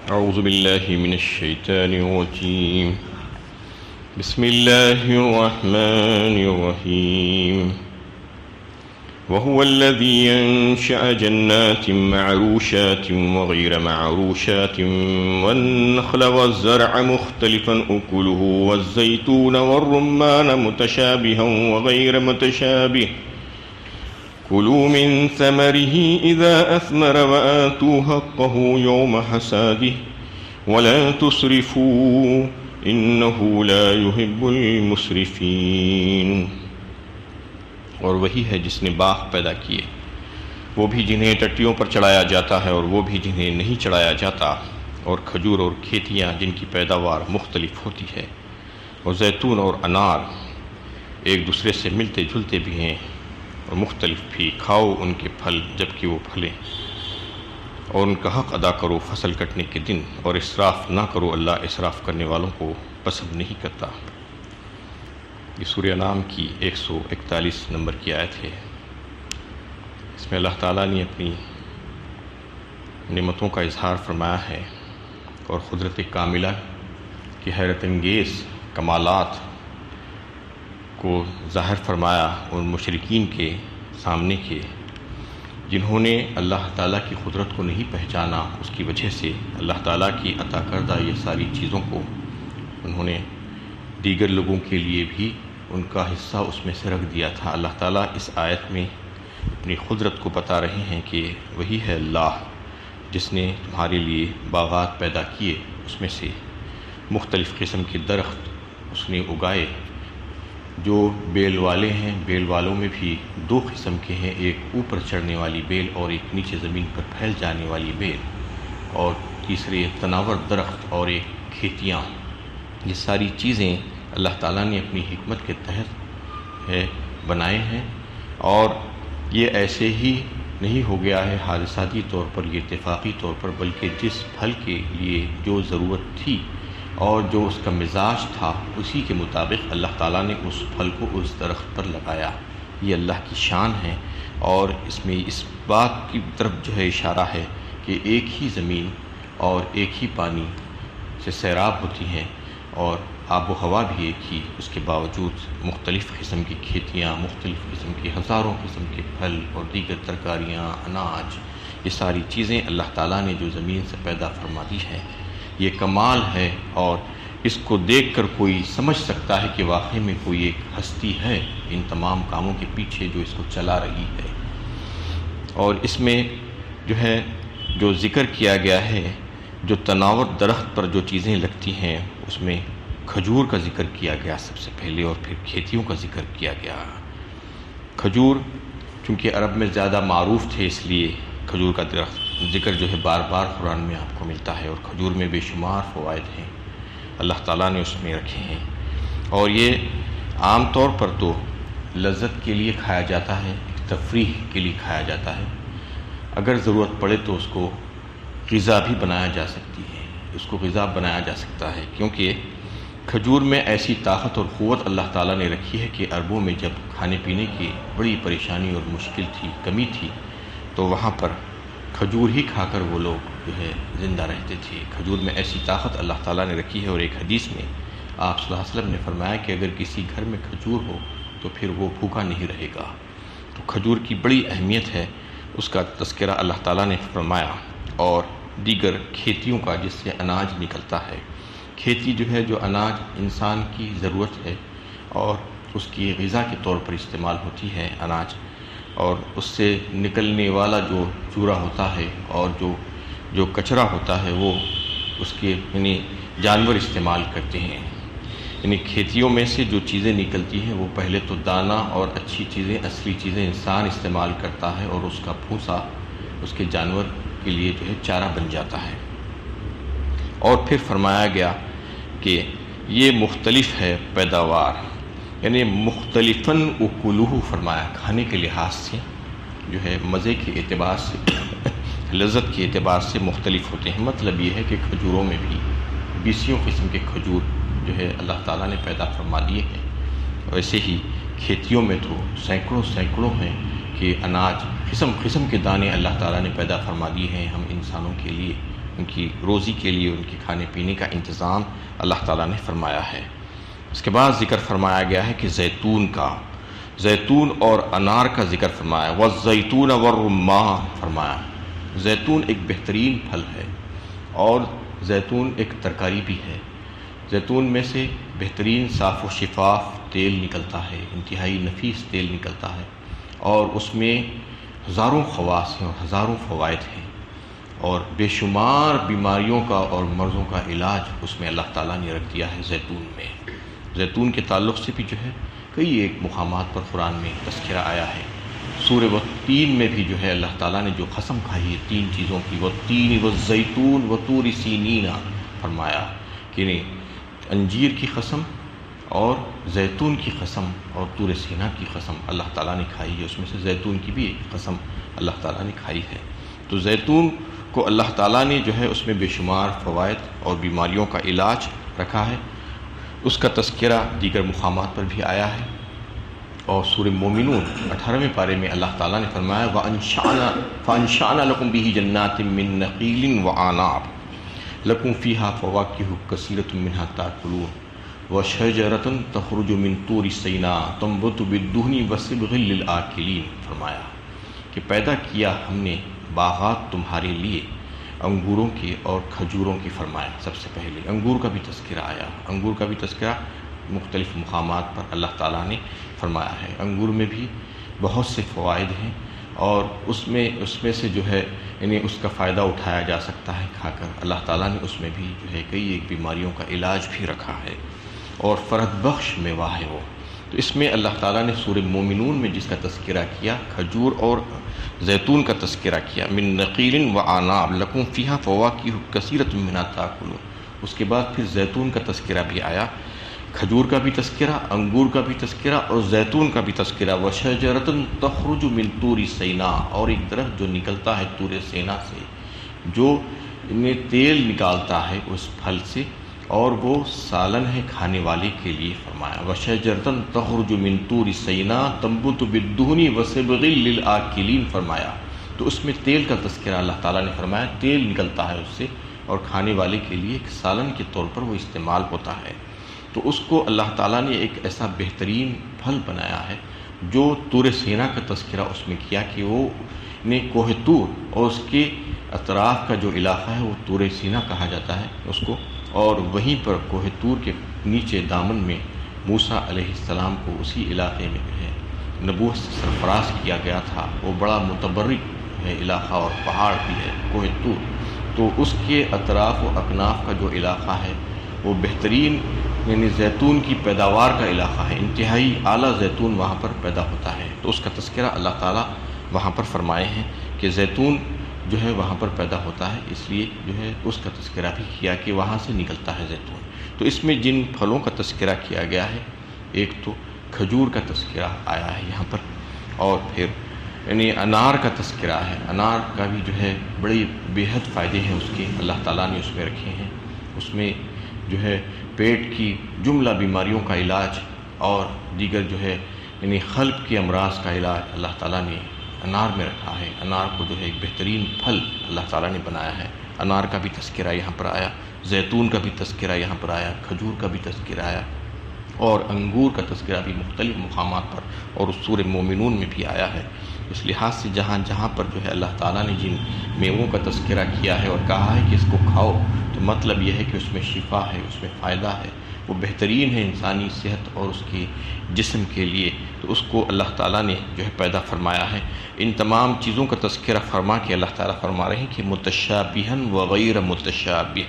أعوذ بالله من الشيطان الرجيم. بسم الله الرحمن الرحيم. وهو الذي أنشأ جنات معروشات وغير معروشات والنخل والزرع مختلفا أكله والزيتون والرمان متشابها وغير متشابه كلوا من ثمره إذا أثمر وآتوا حقه يوم حصاده ولا تسرفوا إنه لا يحب المسرفين. اور وہی ہے جس نے باغ پیدا کیے، وہ بھی جنہیں ٹٹیوں پر چڑھایا جاتا ہے اور وہ بھی جنہیں نہیں چڑھایا جاتا، اور کھجور اور کھیتیاں جن کی پیداوار مختلف ہوتی ہے، اور زیتون اور انار ایک دوسرے سے ملتے جلتے بھی ہیں اور مختلف بھی. کھاؤ ان کے پھل جب کہ وہ پھلیں، اور ان کا حق ادا کرو فصل کٹنے کے دن، اور اسراف نہ کرو، اللہ اسراف کرنے والوں کو پسند نہیں کرتا. یہ سورہ انعام کی 141 نمبر کی آیت ہے. اس میں اللہ تعالیٰ نے اپنی نعمتوں کا اظہار فرمایا ہے اور قدرت کاملہ کی حیرت انگیز کمالات کو ظاہر فرمایا ان مشرکین کے سامنے کے جنہوں نے اللہ تعالیٰ کی قدرت کو نہیں پہچانا. اس کی وجہ سے اللہ تعالیٰ کی عطا کردہ یہ ساری چیزوں کو انہوں نے دیگر لوگوں کے لیے بھی ان کا حصہ اس میں سے رکھ دیا تھا. اللہ تعالیٰ اس آیت میں اپنی قدرت کو بتا رہے ہیں کہ وہی ہے اللہ جس نے تمہارے لیے باغات پیدا کیے، اس میں سے مختلف قسم کے درخت اس نے اگائے. جو بیل والے ہیں، بیل والوں میں بھی دو قسم کے ہیں، ایک اوپر چڑھنے والی بیل اور ایک نیچے زمین پر پھیل جانے والی بیل، اور تیسرے تناور درخت اور ایک کھیتیاں. یہ ساری چیزیں اللہ تعالیٰ نے اپنی حکمت کے تحت بنائے ہیں، اور یہ ایسے ہی نہیں ہو گیا ہے حادثاتی طور پر، یہ اتفاقی طور پر، بلکہ جس پھل کے لیے جو ضرورت تھی اور جو اس کا مزاج تھا اسی کے مطابق اللہ تعالیٰ نے اس پھل کو اس درخت پر لگایا. یہ اللہ کی شان ہے، اور اس میں اس بات کی طرف جو ہے اشارہ ہے کہ ایک ہی زمین اور ایک ہی پانی سے سیراب ہوتی ہیں، اور آب و ہوا بھی ایک ہی، اس کے باوجود مختلف قسم کی کھیتیاں، مختلف قسم کے ہزاروں قسم کے پھل اور دیگر ترکاریاں، اناج، یہ ساری چیزیں اللہ تعالیٰ نے جو زمین سے پیدا فرما دی ہیں. یہ کمال ہے، اور اس کو دیکھ کر کوئی سمجھ سکتا ہے کہ واقعی میں کوئی ایک ہستی ہے ان تمام کاموں کے پیچھے جو اس کو چلا رہی ہے. اور اس میں جو ہے جو ذکر کیا گیا ہے، جو تناور درخت پر جو چیزیں لگتی ہیں، اس میں کھجور کا ذکر کیا گیا سب سے پہلے، اور پھر کھیتیوں کا ذکر کیا گیا. کھجور چونکہ عرب میں زیادہ معروف تھے، اس لیے کھجور کا درخت ذکر جو ہے بار بار قرآن میں آپ کو ملتا ہے، اور کھجور میں بے شمار فوائد ہیں اللہ تعالیٰ نے اس میں رکھے ہیں. اور یہ عام طور پر تو لذت کے لیے کھایا جاتا ہے، تفریح کے لیے کھایا جاتا ہے. اگر ضرورت پڑے تو اس کو غذا بھی بنایا جا سکتی ہے، اس کو غذا بنایا جا سکتا ہے، کیونکہ کھجور میں ایسی طاقت اور قوت اللہ تعالیٰ نے رکھی ہے کہ عربوں میں جب کھانے پینے کی بڑی پریشانی اور مشکل تھی، کمی تھی، تو وہاں پر کھجور ہی کھا کر وہ لوگ جو ہے زندہ رہتے تھے. کھجور میں ایسی طاقت اللہ تعالیٰ نے رکھی ہے، اور ایک حدیث میں آپ صلی اللہ علیہ وسلم نے فرمایا کہ اگر کسی گھر میں کھجور ہو تو پھر وہ بھوکا نہیں رہے گا. تو کھجور کی بڑی اہمیت ہے، اس کا تذکرہ اللہ تعالیٰ نے فرمایا. اور دیگر کھیتیوں کا جس سے اناج نکلتا ہے، کھیتی جو ہے جو اناج انسان کی ضرورت ہے اور اس کی غذا کے طور پر استعمال ہوتی ہے اناج، اور اس سے نکلنے والا جو چورا ہوتا ہے اور جو کچرا ہوتا ہے وہ اس کے یعنی جانور استعمال کرتے ہیں. یعنی کھیتیوں میں سے جو چیزیں نکلتی ہیں وہ پہلے تو دانہ اور اچھی چیزیں، اصلی چیزیں انسان استعمال کرتا ہے، اور اس کا پھوسا اس کے جانور کے لیے جو ہے چارہ بن جاتا ہے. اور پھر فرمایا گیا کہ یہ مختلف ہے پیداوار، یعنی مختلفاً اکلوہ فرمایا، کھانے کے لحاظ سے جو ہے مزے کے اعتبار سے لذت کے اعتبار سے مختلف ہوتے ہیں. مطلب یہ ہے کہ کھجوروں میں بھی 20 قسم کے کھجور جو ہے اللہ تعالیٰ نے پیدا فرما دیے ہیں. ویسے ہی کھیتیوں میں تو سینکڑوں ہیں کہ اناج قسم قسم کے دانے اللہ تعالیٰ نے پیدا فرما دیے ہیں ہم انسانوں کے لیے، ان کی روزی کے لیے، ان کے کھانے پینے کا انتظام اللہ تعالیٰ نے فرمایا ہے۔ اس کے بعد ذکر فرمایا گیا ہے کہ زیتون اور انار کا ذکر فرمایا، والزیتون والرمان فرمایا۔ زیتون ایک بہترین پھل ہے اور زیتون ایک ترکاری بھی ہے۔ زیتون میں سے بہترین صاف و شفاف تیل نکلتا ہے، انتہائی نفیس تیل نکلتا ہے، اور اس میں ہزاروں خواص ہیں اور ہزاروں فوائد ہیں، اور بے شمار بیماریوں کا اور مرضوں کا علاج اس میں اللہ تعالیٰ نے رکھ دیا ہے زیتون میں۔ زیتون کے تعلق سے بھی جو ہے کئی ایک مقامات پر قرآن میں تذکرہ آیا ہے۔ سورہ والتین میں بھی جو ہے اللہ تعالیٰ نے جو قسم کھائی ہے 3 چیزوں کی، والتین والزیتون وطور سینین فرمایا کہ انجیر کی قسم اور زیتون کی قسم اور طور سینا کی قسم اللہ تعالیٰ نے کھائی ہے۔ اس میں سے زیتون کی بھی ایک قسم اللہ تعالیٰ نے کھائی ہے۔ تو زیتون کو اللہ تعالیٰ نے جو ہے اس میں بے شمار فوائد اور بیماریوں کا علاج رکھا ہے۔ اس کا تذکرہ دیگر مقامات پر بھی آیا ہے، اور سورہ مومنون 18ویں پارے میں اللہ تعالیٰ نے فرمایا فَأَنشَأْنَا لَكُمْ بِهِ جَنَّاتٍ مِّن نَخِيلٍ وَأَعْنَابٍ لَكُمْ فِيهَا فَوَاكِهُ كَثِيرَةٌ مِّنْهَا تَأْكُلُونَ وَشَجَرَةٌ تَخْرُجُ مِن طُورِ سِينَاءَ تُنبِتُ بِالدُّهْنِ وَصِبْغٍ لِّلْآكِلِينَ فرمایا کہ پیدا کیا ہم نے باغات تمہارے لیے انگوروں کے اور کھجوروں کی۔ فرمایا سب سے پہلے انگور کا بھی تذکرہ آیا، انگور کا بھی تذکرہ مختلف مقامات پر اللہ تعالیٰ نے فرمایا ہے۔ انگور میں بھی بہت سے فوائد ہیں، اور اس میں سے جو ہے یعنی اس کا فائدہ اٹھایا جا سکتا ہے کھا کر۔ اللہ تعالیٰ نے اس میں بھی جو ہے کئی ایک بیماریوں کا علاج بھی رکھا ہے، اور فرحت بخش میوہ ہے وہ۔ تو اس میں اللہ تعالیٰ نے سورہ مومنون میں جس کا تذکرہ کیا، کھجور اور زیتون کا تذکرہ کیا، من نخیل وعناب لکم فیہا فواکہ کثیرۃ منہا تاکلون، اس کے بعد پھر زیتون کا تذکرہ بھی آیا، کھجور کا بھی تذکرہ، انگور کا بھی تذکرہ اور زیتون کا بھی تذکرہ۔ وشجرۃ تخرج من طور سینا، اور ایک درخت جو نکلتا ہے طور سینا سے، جو تیل نکالتا ہے اس پھل سے، اور وہ سالن ہے کھانے والے کے لیے۔ فرمایا وشجرۃ تخرج من طور سینا تنبت بالدہن وصبغ للآکلین فرمایا۔ تو اس میں تیل کا تذکرہ اللہ تعالیٰ نے فرمایا، تیل نکلتا ہے اس سے، اور کھانے والے کے لیے ایک سالن کے طور پر وہ استعمال ہوتا ہے۔ تو اس کو اللہ تعالیٰ نے ایک ایسا بہترین پھل بنایا ہے، جو طور سینا کا تذکرہ اس میں کیا کہ وہ کوہ طور اور اس کے اطراف کا جو علاقہ ہے وہ طور سینا کہا جاتا ہے اس کو، اور وہیں پر کوہ طور کے نیچے دامن میں موسیٰ علیہ السلام کو اسی علاقے میں جو ہے نبوت سے سرفراز کیا گیا تھا۔ وہ بڑا متبرک ہے علاقہ اور پہاڑ بھی ہے کوہ طور، تو اس کے اطراف و اکناف کا جو علاقہ ہے وہ بہترین یعنی زیتون کی پیداوار کا علاقہ ہے، انتہائی اعلیٰ زیتون وہاں پر پیدا ہوتا ہے۔ تو اس کا تذکرہ اللہ تعالیٰ وہاں پر فرمائے ہیں کہ زیتون جو ہے وہاں پر پیدا ہوتا ہے، اس لیے جو ہے اس کا تذکرہ بھی کیا کہ وہاں سے نکلتا ہے زیتون۔ تو اس میں جن پھلوں کا تذکرہ کیا گیا ہے، ایک تو کھجور کا تذکرہ آیا ہے یہاں پر، اور پھر یعنی انار کا تذکرہ ہے۔ انار کا بھی جو ہے بڑی بے حد فائدے ہیں اس کے، اللہ تعالیٰ نے اس میں رکھے ہیں۔ اس میں جو ہے پیٹ کی جملہ بیماریوں کا علاج اور دیگر جو ہے یعنی قلب کے امراض کا علاج اللہ تعالیٰ نے انار میں رکھا ہے۔ انار کو جو ہے ایک بہترین پھل اللہ تعالیٰ نے بنایا ہے۔ انار کا بھی تذکرہ یہاں پر آیا، زیتون کا بھی تذکرہ یہاں پر آیا، کھجور کا بھی تذکرہ آیا، اور انگور کا تذکرہ بھی مختلف مقامات پر اور اس سورہ مومنون میں بھی آیا ہے۔ اس لحاظ سے جہاں جہاں پر جو ہے اللہ تعالیٰ نے جن میووں کا تذکرہ کیا ہے اور کہا ہے کہ اس کو کھاؤ، تو مطلب یہ ہے کہ اس میں شفا ہے، اس میں فائدہ ہے، وہ بہترین ہے انسانی صحت اور اس کے جسم کے لیے۔ تو اس کو اللہ تعالیٰ نے جو ہے پیدا فرمایا ہے۔ ان تمام چیزوں کا تذکرہ فرما کے اللہ تعالیٰ فرما رہے ہیں کہ متشابہاً وغیر متشابہ،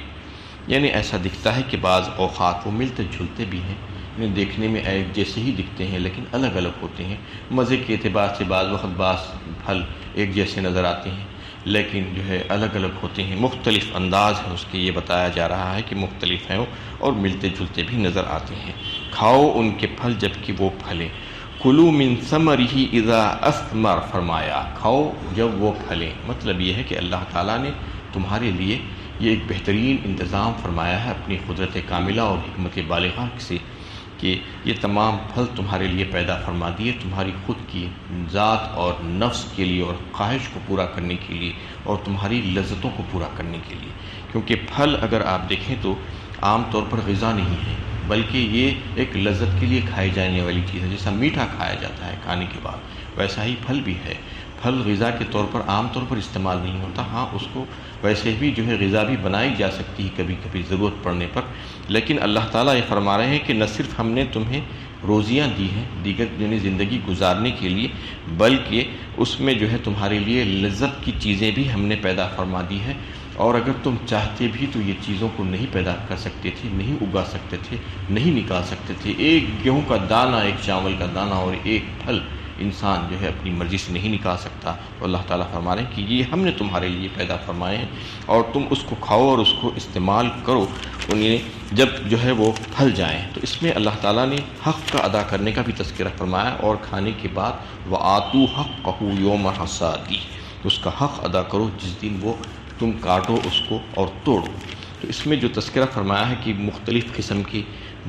یعنی ایسا دکھتا ہے کہ بعض اوقات وہ ملتے جلتے بھی ہیں، یعنی دیکھنے میں ایک جیسے ہی دکھتے ہیں لیکن الگ الگ ہوتے ہیں۔ مزے کے اعتبار سے بعض وقت بعض پھل ایک جیسے نظر آتے ہیں لیکن جو ہے الگ الگ ہوتے ہیں، مختلف انداز ہے اس کے، یہ بتایا جا رہا ہے کہ مختلف ہیں اور ملتے جلتے بھی نظر آتے ہیں۔ کھاؤ ان کے پھل جب کہ وہ پھلیں، کلوا من ثمرہ اذا اثمر فرمایا، کھاؤ جب وہ پھلیں۔ مطلب یہ ہے کہ اللہ تعالیٰ نے تمہارے لیے یہ ایک بہترین انتظام فرمایا ہے اپنی قدرت کاملہ اور حکمت بالغہ سے، کہ یہ تمام پھل تمہارے لیے پیدا فرما دیے تمہاری خود کی ذات اور نفس کے لیے اور خواہش کو پورا کرنے کے لیے اور تمہاری لذتوں کو پورا کرنے کے لیے. کیونکہ پھل اگر آپ دیکھیں تو عام طور پر غذا نہیں ہے بلکہ یہ ایک لذت کے لیے کھائی جانے والی چیز ہے. جیسا میٹھا کھایا جاتا ہے کھانے کے بعد ویسا ہی پھل بھی ہے. پھل غذا کے طور پر عام طور پر استعمال نہیں ہوتا. ہاں اس کو ویسے بھی جو ہے غذا بھی بنائی جا سکتی ہے کبھی کبھی ضرورت پڑنے پر. لیکن اللہ تعالیٰ یہ فرما رہے ہیں کہ نہ صرف ہم نے تمہیں روزیاں دی ہیں دیگر یعنی زندگی گزارنے کے لیے بلکہ اس میں جو ہے تمہارے لیے لذت کی چیزیں بھی ہم نے پیدا فرما دی ہے. اور اگر تم چاہتے بھی تو یہ چیزوں کو نہیں پیدا کر سکتے تھے نہیں اگا سکتے تھے نہیں نکال سکتے تھے. ایک گیہوں کا دانہ ایک چاول کا دانہ اور ایک پھل انسان جو ہے اپنی مرضی سے نہیں نکال سکتا. تو اللہ تعالیٰ فرما رہے ہیں کہ یہ ہم نے تمہارے لیے پیدا فرمائے ہیں اور تم اس کو کھاؤ اور اس کو استعمال کرو انہیں جب جو ہے وہ پھل جائیں. تو اس میں اللہ تعالیٰ نے حق کا ادا کرنے کا بھی تذکرہ فرمایا اور کھانے کے بعد وَآتُوا حَقَّهُ یوم حصادی اس کا حق ادا کرو جس دن وہ تم کاٹو اس کو اور توڑو. تو اس میں جو تذکرہ فرمایا ہے کہ مختلف قسم کی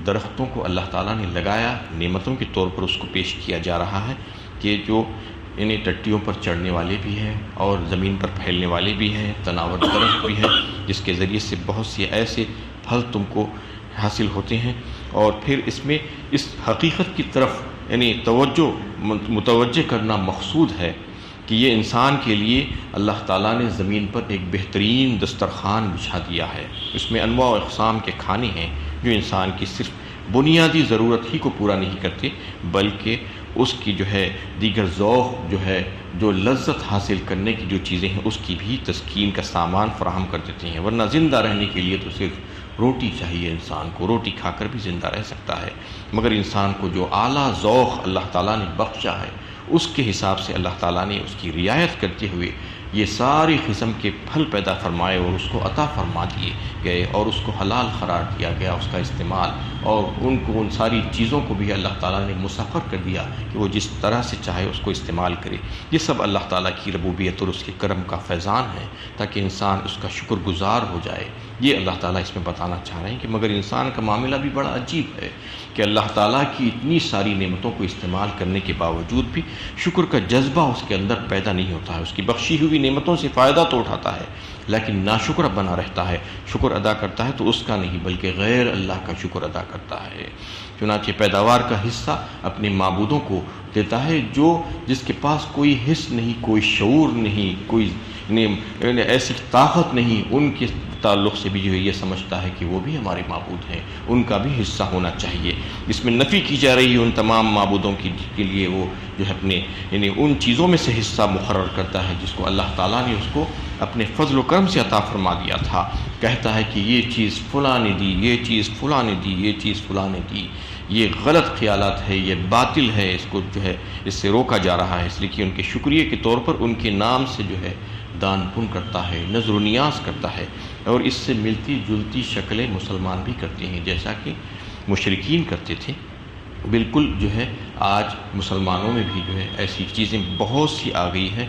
درختوں کو اللہ تعالیٰ نے لگایا نعمتوں کے طور پر اس کو پیش کیا جا رہا ہے کہ جو انہیں ٹٹیوں پر چڑھنے والے بھی ہیں اور زمین پر پھیلنے والے بھی ہیں. تناور درخت بھی ہے جس کے ذریعے سے بہت سے ایسے پھل تم کو حاصل ہوتے ہیں. اور پھر اس میں اس حقیقت کی طرف یعنی متوجہ کرنا مقصود ہے کہ یہ انسان کے لیے اللہ تعالیٰ نے زمین پر ایک بہترین دسترخوان بچھا دیا ہے. اس میں انواع و اقسام کے کھانے ہیں جو انسان کی صرف بنیادی ضرورت ہی کو پورا نہیں کرتے بلکہ اس کی جو ہے دیگر ذوق جو ہے جو لذت حاصل کرنے کی جو چیزیں ہیں اس کی بھی تسکین کا سامان فراہم کر دیتے ہیں. ورنہ زندہ رہنے کے لیے تو صرف روٹی چاہیے. انسان کو روٹی کھا کر بھی زندہ رہ سکتا ہے مگر انسان کو جو اعلیٰ ذوق اللہ تعالیٰ نے بخشا ہے اس کے حساب سے اللہ تعالیٰ نے اس کی رعایت کرتے ہوئے یہ ساری قسم کے پھل پیدا فرمائے اور اس کو عطا فرما دیے گئے اور اس کو حلال قرار دیا گیا اس کا استعمال اور ان ساری چیزوں کو بھی اللہ تعالیٰ نے مسخر کر دیا کہ وہ جس طرح سے چاہے اس کو استعمال کرے. یہ سب اللہ تعالیٰ کی ربوبیت اور اس کے کرم کا فیضان ہے تاکہ انسان اس کا شکر گزار ہو جائے. یہ اللہ تعالیٰ اس میں بتانا چاہ رہے ہیں کہ مگر انسان کا معاملہ بھی بڑا عجیب ہے کہ اللہ تعالیٰ کی اتنی ساری نعمتوں کو استعمال کرنے کے باوجود بھی شکر کا جذبہ اس کے اندر پیدا نہیں ہوتا ہے. اس کی بخشی ہوئی نعمتوں سے فائدہ تو اٹھاتا ہے لیکن ناشکر بنا رہتا ہے. شکر ادا کرتا ہے تو اس کا نہیں بلکہ غیر اللہ کا شکر ادا کرتا ہے. چنانچہ پیداوار کا حصہ اپنے معبودوں کو دیتا ہے جس کے پاس کوئی حس نہیں کوئی شعور نہیں کوئی ایسی طاقت نہیں. ان کے تعلق سے بھی جو ہے یہ سمجھتا ہے کہ وہ بھی ہمارے معبود ہیں ان کا بھی حصہ ہونا چاہیے. اس میں نفی کی جا رہی ہے ان تمام معبودوں کے لیے وہ جو ہے اپنے یعنی ان چیزوں میں سے حصہ مقرر کرتا ہے جس کو اللہ تعالیٰ نے اس کو اپنے فضل و کرم سے عطا فرما دیا تھا. کہتا ہے کہ یہ چیز فلاں نے دی یہ چیز فلاں نے دی یہ چیز فلاں نے دی. یہ غلط خیالات ہے یہ باطل ہے. اس کو جو ہے اس سے روکا جا رہا ہے اس لیے کہ ان کے شکریہ کے طور پر ان کے نام سے جو ہے دان پن کرتا ہے نذر و نیاز کرتا ہے اور اس سے ملتی جلتی شکلیں مسلمان بھی کرتے ہیں جیسا کہ مشرکین کرتے تھے. بالکل جو ہے آج مسلمانوں میں بھی جو ہے ایسی چیزیں بہت سی آ گئی ہیں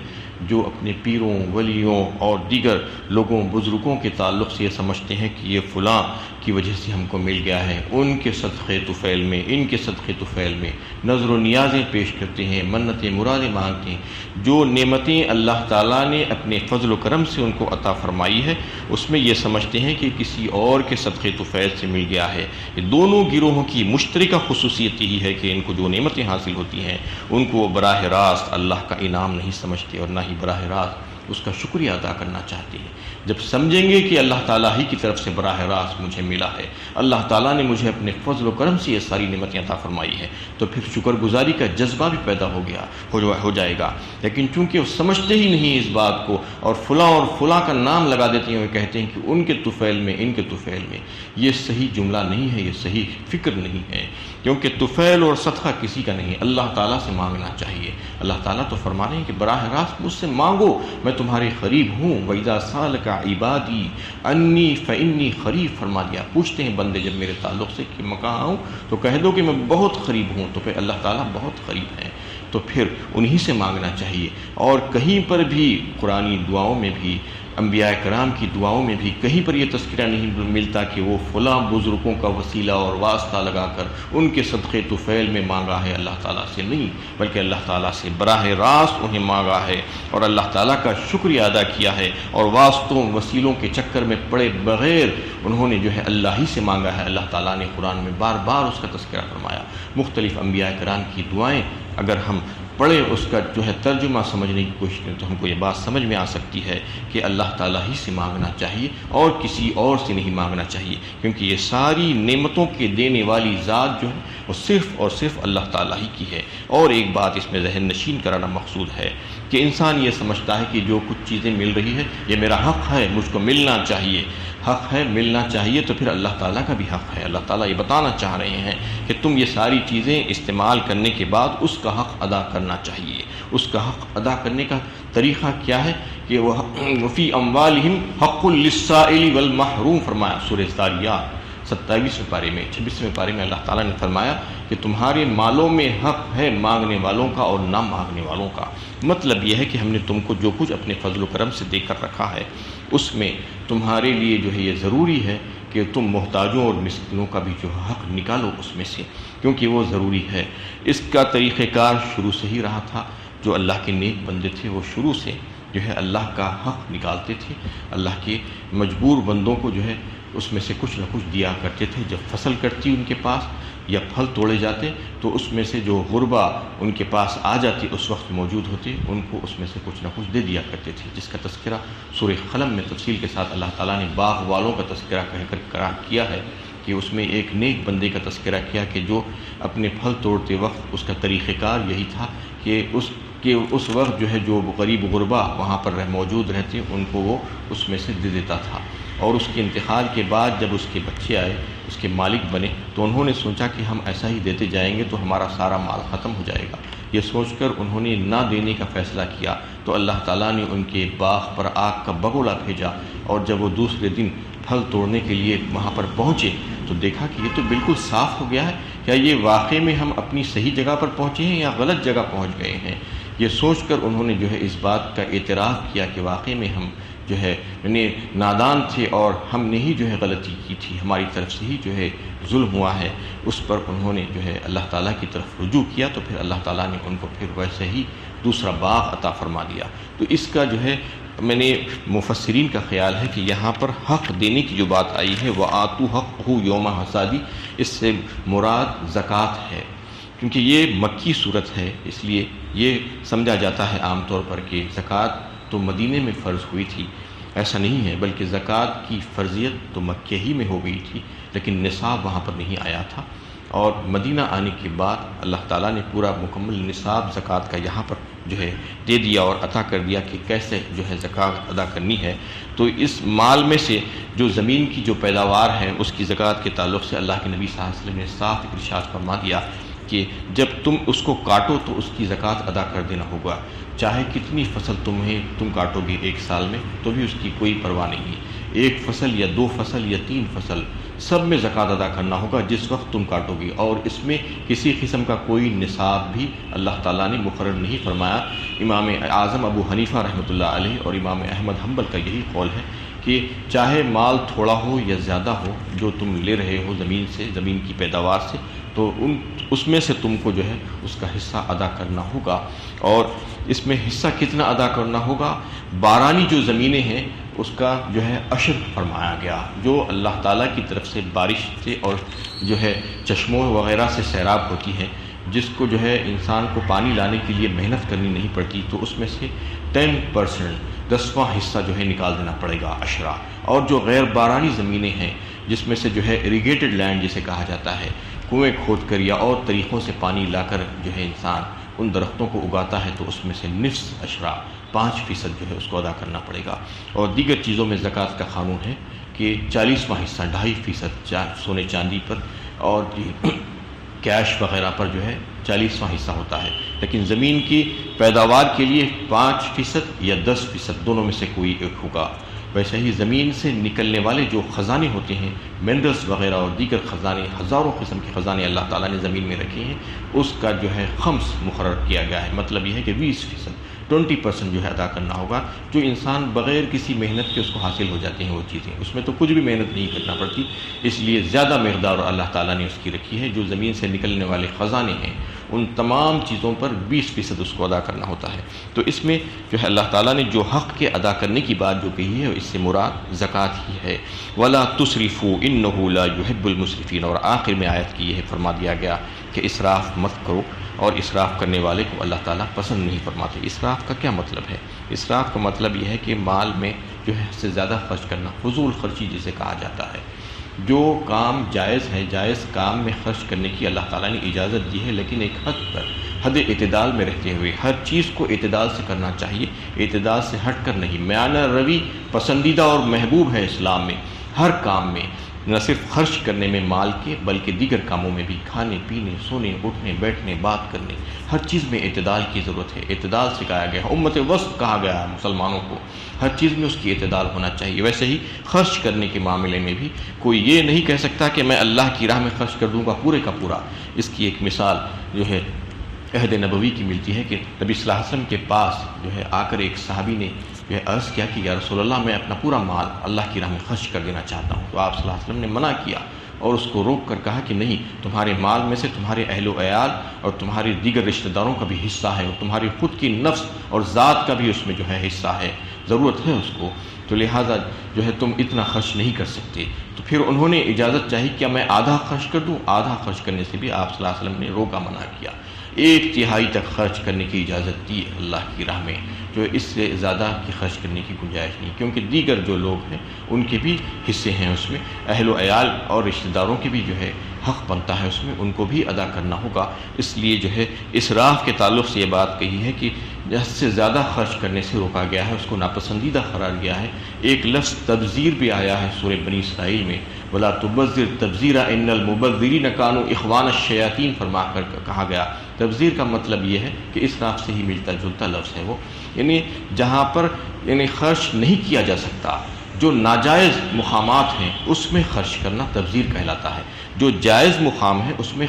جو اپنے پیروں ولیوں اور دیگر لوگوں بزرگوں کے تعلق سے یہ سمجھتے ہیں کہ یہ فلاں کی وجہ سے ہم کو مل گیا ہے. ان کے صدقے طفیل میں ان کے صدقے طفیل میں نظر و نیازیں پیش کرتے ہیں منتیں مرادیں مانگتے ہیں. جو نعمتیں اللہ تعالیٰ نے اپنے فضل و کرم سے ان کو عطا فرمائی ہے اس میں یہ سمجھتے ہیں کہ کسی اور کے صدقے طفیل سے مل گیا ہے. یہ دونوں گروہوں کی مشترکہ خصوصیت یہی ہے کہ ان کو جو نعمتیں حاصل ہوتی ہیں ان کو براہ راست اللہ کا انعام نہیں سمجھتے اور نہ ہی براہ راست اس کا شکریہ ادا کرنا چاہتے ہیں. جب سمجھیں گے کہ اللہ تعالیٰ ہی کی طرف سے براہ راست مجھے ملا ہے اللہ تعالیٰ نے مجھے اپنے فضل و کرم سے یہ ساری نعمتیں عطا فرمائی ہے تو پھر شکر گزاری کا جذبہ بھی پیدا ہو جائے گا. لیکن چونکہ وہ سمجھتے ہی نہیں اس بات کو اور فلاں کا نام لگا دیتے ہیں اور کہتے ہیں کہ ان کے طفیل میں ان کے طفیل میں. یہ صحیح جملہ نہیں ہے یہ صحیح فکر نہیں ہے کیونکہ طفیل اور صدقہ کسی کا نہیں اللہ تعالیٰ سے مانگنا چاہیے. اللہ تعالیٰ تو فرما رہے ہیں کہ براہ راست مجھ سے مانگو میں تمہارے قریب ہوں. وَإِذَا سَأَلَكَ عِبَادِي أَنِّي فَإِنِّي قریب فرما دیا. پوچھتے ہیں بندے جب میرے تعلق سے کہ میں کہاں ہوں تو کہہ دو کہ میں بہت قریب ہوں. تو پھر اللہ تعالیٰ بہت قریب ہیں تو پھر انہی سے مانگنا چاہیے. اور کہیں پر بھی قرآنی دعاؤں میں بھی انبیاء کرام کی دعاؤں میں بھی کہیں پر یہ تذکرہ نہیں ملتا کہ وہ فلاں بزرگوں کا وسیلہ اور واسطہ لگا کر ان کے صدقے طفیل میں مانگا ہے اللہ تعالیٰ سے، نہیں، بلکہ اللہ تعالیٰ سے براہ راست انہیں مانگا ہے اور اللہ تعالیٰ کا شکریہ ادا کیا ہے، اور واسطوں وسیلوں کے چکر میں پڑے بغیر انہوں نے جو ہے اللہ ہی سے مانگا ہے۔ اللہ تعالیٰ نے قرآن میں بار بار اس کا تذکرہ فرمایا۔ مختلف انبیاء کرام کی دعائیں اگر ہم پڑھیں، اس کا جو ہے ترجمہ سمجھنے کی کوشش کریں تو ہم کو یہ بات سمجھ میں آ سکتی ہے کہ اللہ تعالیٰ ہی سے مانگنا چاہیے اور کسی اور سے نہیں مانگنا چاہیے، کیونکہ یہ ساری نعمتوں کے دینے والی ذات جو ہے وہ صرف اور صرف اللہ تعالیٰ ہی کی ہے۔ اور ایک بات اس میں ذہن نشین کرانا مقصود ہے کہ انسان یہ سمجھتا ہے کہ جو کچھ چیزیں مل رہی ہے یہ میرا حق ہے، مجھ کو ملنا چاہیے، حق ہے، ملنا چاہیے، تو پھر اللہ تعالیٰ کا بھی حق ہے۔ اللہ تعالیٰ یہ بتانا چاہ رہے ہیں کہ تم یہ ساری چیزیں استعمال کرنے کے بعد اس کا حق ادا کرنا چاہیے۔ اس کا حق ادا کرنے کا طریقہ کیا ہے کہ وہ فی اموالہم حق للسائل والمحروم فرمایا سورہ ذاریات 27ویں پارے میں 26ویں پارے میں اللہ تعالیٰ نے فرمایا کہ تمہارے مالوں میں حق ہے مانگنے والوں کا اور نہ مانگنے والوں کا۔ مطلب یہ ہے کہ ہم نے تم کو جو کچھ اپنے فضل و کرم سے دے کر رکھا ہے اس میں تمہارے لیے جو ہے یہ ضروری ہے کہ تم محتاجوں اور مسکینوں کا بھی جو حق نکالو اس میں سے، کیونکہ وہ ضروری ہے۔ اس کا طریقہ کار شروع سے ہی رہا تھا۔ جو اللہ کے نیک بندے تھے وہ شروع سے جو ہے اللہ کا حق نکالتے تھے، اللہ کے مجبور بندوں کو جو ہے اس میں سے کچھ نہ کچھ دیا کرتے تھے۔ جب فصل کٹتی ان کے پاس یا پھل توڑے جاتے تو اس میں سے جو غربا ان کے پاس آ جاتی اس وقت موجود ہوتے ان کو اس میں سے کچھ نہ کچھ دے دیا کرتے تھے، جس کا تذکرہ سورہ قلم میں تفصیل کے ساتھ اللہ تعالیٰ نے باغ والوں کا تذکرہ کہہ کر کیا ہے کہ اس میں ایک نیک بندے کا تذکرہ کیا کہ جو اپنے پھل توڑتے وقت اس کا طریقہ کار یہی تھا کہ اس وقت جو ہے جو غریب غربا وہاں پر موجود رہتے ان کو وہ اس میں سے دے دیتا تھا، اور اس کے انتقال کے بعد جب اس کے بچے آئے اس کے مالک بنے تو انہوں نے سوچا کہ ہم ایسا ہی دیتے جائیں گے تو ہمارا سارا مال ختم ہو جائے گا۔ یہ سوچ کر انہوں نے نہ دینے کا فیصلہ کیا تو اللہ تعالیٰ نے ان کے باغ پر آگ کا بگولا بھیجا، اور جب وہ دوسرے دن پھل توڑنے کے لیے وہاں پر پہنچے تو دیکھا کہ یہ تو بالکل صاف ہو گیا ہے، کیا یہ واقعی میں ہم اپنی صحیح جگہ پر پہنچے ہیں یا غلط جگہ پہنچ گئے ہیں؟ یہ سوچ کر انہوں نے جو ہے اس بات کا اعتراف کیا کہ واقعی میں ہم جو ہے نادان تھے اور ہم نے ہی جو ہے غلطی کی تھی، ہماری طرف سے ہی جو ہے ظلم ہوا ہے۔ اس پر انہوں نے جو ہے اللہ تعالیٰ کی طرف رجوع کیا تو پھر اللہ تعالیٰ نے ان کو پھر ویسے ہی دوسرا باغ عطا فرما دیا۔ تو اس کا جو ہے میں نے مفسرین کا خیال ہے کہ یہاں پر حق دینے کی جو بات آئی ہے وَآتُوا حَقَّهُ یوم حصادی، اس سے مراد زکوٰۃ ہے، کیونکہ یہ مکی صورت ہے اس لیے یہ سمجھا جاتا ہے عام طور پر کہ زکوٰۃ تو مدینے میں فرض ہوئی تھی۔ ایسا نہیں ہے، بلکہ زکوٰۃ کی فرضیت تو مکہ ہی میں ہو گئی تھی، لیکن نصاب وہاں پر نہیں آیا تھا، اور مدینہ آنے کے بعد اللہ تعالیٰ نے پورا مکمل نصاب زکوٰۃ کا یہاں پر جو ہے دے دیا اور عطا کر دیا کہ کیسے جو ہے زکوٰۃ ادا کرنی ہے۔ تو اس مال میں سے جو زمین کی جو پیداوار ہے اس کی زکوٰۃ کے تعلق سے اللہ کے نبی صلی اللہ علیہ وسلم نے صاف ارشاد فرما دیا کہ جب تم اس کو کاٹو تو اس کی زکوٰۃ ادا کر دینا ہوگا، چاہے کتنی فصل تم کاٹو گے ایک سال میں تو بھی اس کی کوئی پرواہ نہیں، ایک فصل یا 2 فصل یا 3 فصل سب میں زکوٰۃ ادا کرنا ہوگا جس وقت تم کاٹو گے، اور اس میں کسی قسم کا کوئی نصاب بھی اللہ تعالیٰ نے مقرر نہیں فرمایا۔ امام اعظم ابو حنیفہ رحمۃ اللہ علیہ اور امام احمد حنبل کا یہی قول ہے کہ چاہے مال تھوڑا ہو یا زیادہ ہو جو تم لے رہے ہو زمین سے، زمین کی پیداوار سے، تو اس میں سے تم کو جو ہے اس کا حصہ ادا کرنا ہوگا۔ اور اس میں حصہ کتنا ادا کرنا ہوگا؟ بارانی جو زمینیں ہیں اس کا جو ہے عشر فرمایا گیا، جو اللہ تعالیٰ کی طرف سے بارش سے اور جو ہے چشموں وغیرہ سے سیراب ہوتی ہیں، جس کو جو ہے انسان کو پانی لانے کے لیے محنت کرنی نہیں پڑتی، تو اس میں سے 10% 10واں حصہ جو ہے نکال دینا پڑے گا عشرہ۔ اور جو غیر بارانی زمینیں ہیں جس میں سے جو ہے اریگیٹڈ لینڈ جسے کہا جاتا ہے، کنویں کھود کر یا اور طریقوں سے پانی لا کر جو ہے انسان ان درختوں کو اگاتا ہے، تو اس میں سے نصف عشرہ 5% جو ہے اس کو ادا کرنا پڑے گا۔ اور دیگر چیزوں میں زکوٰۃ کا قانون ہے کہ 40واں حصہ 2.5% سونے چاندی پر اور کیش وغیرہ پر جو ہے 40واں حصہ ہوتا ہے، لیکن زمین کی پیداوار کے لیے 5% یا 10% دونوں میں سے کوئی ایک ہوگا۔ ویسے ہی زمین سے نکلنے والے جو خزانے ہوتے ہیں، منرلز وغیرہ اور دیگر خزانے، ہزاروں قسم کے خزانے اللہ تعالیٰ نے زمین میں رکھے ہیں، اس کا جو ہے خمس مقرر کیا گیا ہے، مطلب یہ ہے کہ 20%۔ 20% جو ہے ادا کرنا ہوگا، جو انسان بغیر کسی محنت کے اس کو حاصل ہو جاتی ہیں وہ چیزیں، اس میں تو کچھ بھی محنت نہیں کرنا پڑتی، اس لیے زیادہ مقدار اللہ تعالیٰ نے اس کی رکھی ہے۔ جو زمین سے نکلنے والے خزانے ہیں ان تمام چیزوں پر 20% اس کو ادا کرنا ہوتا ہے۔ تو اس میں جو ہے اللہ تعالیٰ نے جو حق کے ادا کرنے کی بات جو کہی ہے اس سے مراد زکوٰۃ ہی ہے۔ وَلَا تُسْرِفُوا إِنَّهُ لَا يُحِبُّ الْمُسْرِفِينَ، اور آخر میں آیت کی یہ فرما دیا گیا کہ اسراف مت کرو، اور اسراف کرنے والے کو اللہ تعالیٰ پسند نہیں فرماتے۔ اسراف کا کیا مطلب ہے؟ اسراف کا مطلب یہ ہے کہ مال میں جو ہے اس سے زیادہ خرچ کرنا، فضول خرچی جسے کہا جاتا ہے۔ جو کام جائز ہے، جائز کام میں خرچ کرنے کی اللہ تعالیٰ نے اجازت دی ہے، لیکن ایک حد پر، حد اعتدال میں رہتے ہوئے۔ ہر چیز کو اعتدال سے کرنا چاہیے، اعتدال سے ہٹ کر نہیں۔ میانہ روی پسندیدہ اور محبوب ہے اسلام میں، ہر کام میں، نہ صرف خرچ کرنے میں مال کے بلکہ دیگر کاموں میں بھی، کھانے پینے، سونے اٹھنے بیٹھنے بات کرنے، ہر چیز میں اعتدال کی ضرورت ہے۔ اعتدال سکھایا گیا ہے، امت وسط کہا گیا ہے مسلمانوں کو، ہر چیز میں اس کی اعتدال ہونا چاہیے۔ ویسے ہی خرچ کرنے کے معاملے میں بھی کوئی یہ نہیں کہہ سکتا کہ میں اللہ کی راہ میں خرچ کر دوں گا پورے کا پورا۔ اس کی ایک مثال جو ہے عہد نبوی کی ملتی ہے کہ نبی صلی اللہ علیہ وسلم کے پاس جو ہے آ کر ایک صحابی نے جو ہے عرض کیا کہ یا رسول اللہ میں اپنا پورا مال اللہ کی راہ میں خرچ کر دینا چاہتا ہوں۔ تو آپ صلی اللہ علیہ وسلم نے منع کیا اور اس کو روک کر کہا کہ نہیں، تمہارے مال میں سے تمہارے اہل و عیال اور تمہارے دیگر رشتہ داروں کا بھی حصہ ہے، اور تمہاری خود کی نفس اور ذات کا بھی اس میں جو ہے حصہ ہے، ضرورت ہے اس کو، تو لہٰذا جو ہے تم اتنا خرچ نہیں کر سکتے۔ تو پھر انہوں نے اجازت چاہی کہ میں آدھا خرچ کر دوں، آدھا خرچ کرنے سے بھی آپ صلی اللہ علیہ وسلم نے روکا، منع کیا۔ 1/3 تک خرچ کرنے کی اجازت دی اللہ کی راہ میں، جو اس سے زیادہ کی خرچ کرنے کی گنجائش نہیں، کیونکہ دیگر جو لوگ ہیں ان کے بھی حصے ہیں اس میں، اہل و عیال اور رشتہ داروں کے بھی جو ہے حق بنتا ہے اس میں، ان کو بھی ادا کرنا ہوگا۔ اس لیے جو ہے اسراف کے تعلق سے یہ بات کہی ہے کہ جس سے زیادہ خرچ کرنے سے روکا گیا ہے، اس کو ناپسندیدہ قرار گیا ہے۔ ایک لفظ تبذیر بھی آیا ہے سورہ بنی اسرائیل میں، وَلَا تُبَذِّرْ تَبْذِيرًا إِنَّ الْمُبَذِّرِينَ كَانُوا إِخْوَانَ الشَّيَاطِينَ فرما کر کہا گیا۔ تبذیر کا مطلب یہ ہے کہ اسراف سے ہی ملتا جلتا لفظ ہے وہ، یعنی جہاں پر یعنی خرچ نہیں کیا جا سکتا، جو ناجائز مقامات ہیں اس میں خرچ کرنا تبذیر کہلاتا ہے۔ جو جائز مقام ہے اس میں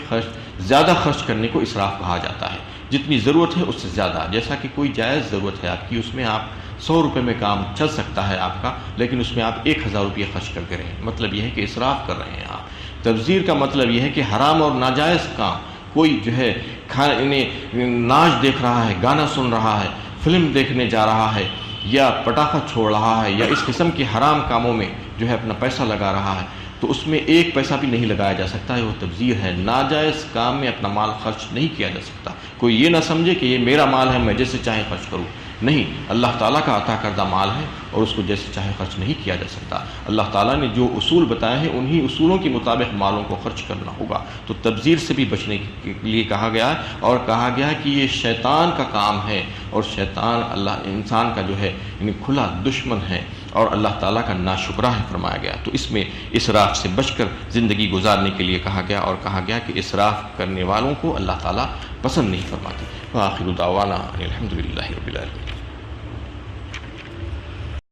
زیادہ خرچ کرنے کو اسراف کہا جاتا ہے۔ جتنی ضرورت ہے اس سے زیادہ، جیسا کہ کوئی جائز ضرورت ہے آپ کی، اس میں آپ 100 روپے میں کام چل سکتا ہے آپ کا، لیکن اس میں آپ 1000 روپے خرچ کر کے رہیں، مطلب یہ ہے کہ اسراف کر رہے ہیں آپ۔ تبذیر کا مطلب یہ ہے کہ حرام اور ناجائز کام، کوئی جو ہے ناچ دیکھ رہا ہے، گانا سن رہا ہے، فلم دیکھنے جا رہا ہے، یا پٹاخہ چھوڑ رہا ہے، یا اس قسم کے حرام کاموں میں جو ہے اپنا پیسہ لگا رہا ہے، تو اس میں ایک پیسہ بھی نہیں لگایا جا سکتا ہے، وہ تبذیر ہے۔ ناجائز کام میں اپنا مال خرچ نہیں کیا جا سکتا۔ کوئی یہ نہ سمجھے کہ یہ میرا مال ہے میں جیسے چاہے خرچ کروں، نہیں، اللہ تعالیٰ کا عطا کردہ مال ہے اور اس کو جیسے چاہے خرچ نہیں کیا جا سکتا۔ اللہ تعالیٰ نے جو اصول بتائے ہیں انہی اصولوں کے مطابق مالوں کو خرچ کرنا ہوگا۔ تو تبذیر سے بھی بچنے کے لیے کہا گیا ہے، اور کہا گیا کہ یہ شیطان کا کام ہے، اور شیطان انسان کا جو ہے یعنی کھلا دشمن ہے اور اللہ تعالیٰ کا ناشکرہ ہے فرمایا گیا۔ تو اس میں اسراف سے بچ کر زندگی گزارنے کے لیے کہا گیا، اور کہا گیا کہ اسراف کرنے والوں کو اللہ تعالیٰ پسند نہیں فرماتے۔ وآخر دعوانا ان الحمد للہ رب العالمین۔